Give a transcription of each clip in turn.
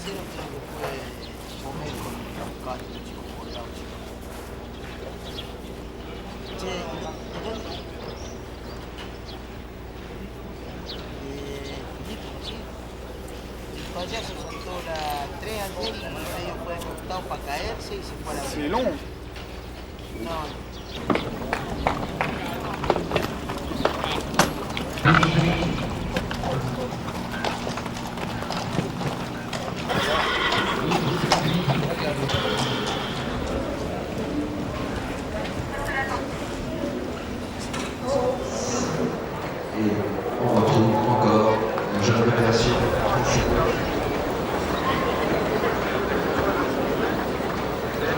sera tiene que comer con un caldo, chico, con la chico. Che, Filipe, sí. El payaso saltó las 3 antenas y ellos fue cortado para caerse y se fue a la... C'est long. No. On retrouve encore la jeune révélation.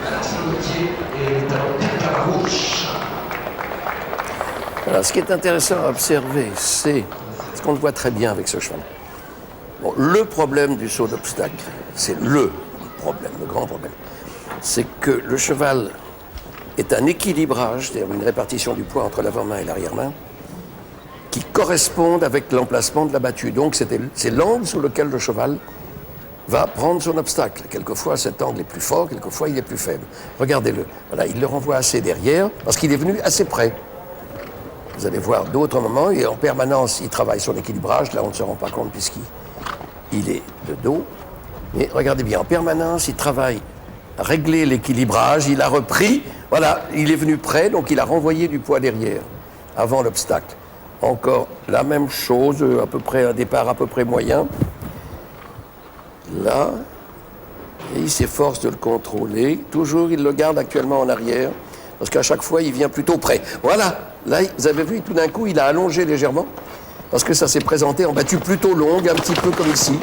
Alexandre Gauthier est à Pierre Carouche. Alors, ce qui est intéressant à observer, c'est ce qu'on le voit très bien avec ce cheval. Bon, le problème du saut d'obstacle, c'est le problème, le grand problème, c'est que le cheval est un équilibrage, c'est-à-dire une répartition du poids entre l'avant-main et l'arrière-main, qui correspondent avec l'emplacement de la battue. Donc c'est l'angle sous lequel le cheval va prendre son obstacle. Quelquefois, cet angle est plus fort, quelquefois, il est plus faible. Regardez-le. Voilà, il le renvoie assez derrière, parce qu'il est venu assez près. Vous allez voir d'autres moments, et en permanence, il travaille son équilibrage. Là, on ne se rend pas compte puisqu'il est de dos. Mais regardez bien, en permanence, il travaille à régler l'équilibrage. Il a repris, voilà, il est venu près, donc il a renvoyé du poids derrière, avant l'obstacle. Encore la même chose, à peu près un départ à peu près moyen. Là, et il s'efforce de le contrôler. Toujours, il le garde actuellement en arrière, parce qu'à chaque fois, il vient plutôt près. Voilà, là, vous avez vu, tout d'un coup, il a allongé légèrement, parce que ça s'est présenté en battue plutôt longue, un petit peu comme ici.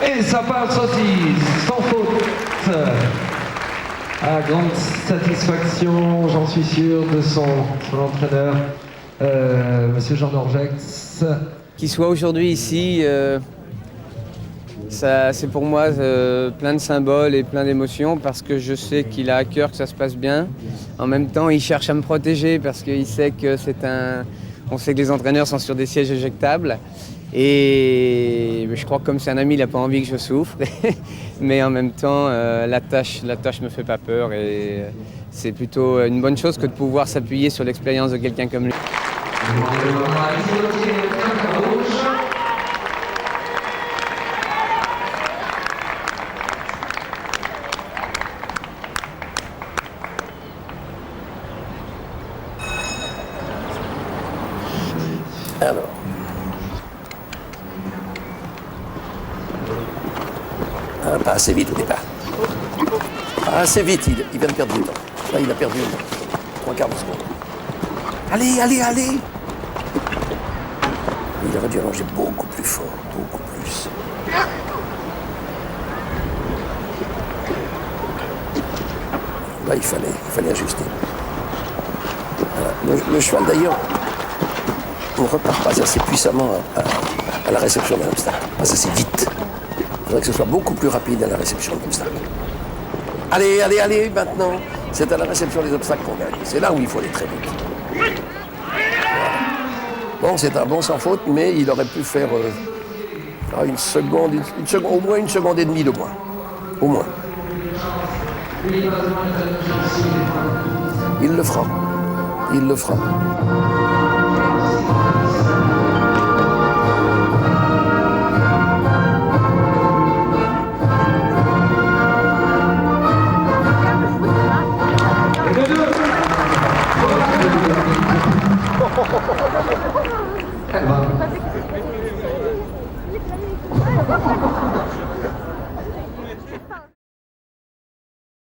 Et ça passe aussi, sans faute. À grande satisfaction, j'en suis sûr, de son entraîneur, Monsieur Jean Dorgex. Qu'il soit aujourd'hui ici, c'est pour moi plein de symboles et plein d'émotions parce que je sais qu'il a à cœur que ça se passe bien. En même temps, il cherche à me protéger parce qu'il sait que on sait que les entraîneurs sont sur des sièges éjectables. Et je crois que comme c'est un ami, il n'a pas envie que je souffre. Mais en même temps, la tâche me fait pas peur et c'est plutôt une bonne chose que de pouvoir s'appuyer sur l'expérience de quelqu'un comme lui. Alors. Ah, pas assez vite au départ. Pas assez vite, il vient de perdre du temps. Là, il a perdu 3/4 de seconde. Allez, allez, allez! Il aurait dû allonger beaucoup plus fort, beaucoup plus. Là, il fallait ajuster. Voilà. Le cheval, d'ailleurs, ne repart pas assez puissamment à la réception d'un obstacle, pas assez vite. Il faudrait que ce soit beaucoup plus rapide à la réception de l'obstacle. Allez, allez, allez, maintenant, c'est à la réception des obstacles qu'on gagne. C'est là où il faut aller très vite. Voilà. Bon, c'est un bon sans faute, mais il aurait pu faire une seconde, au moins 1 seconde et demie de moins. Au moins. Il le fera. Il le fera.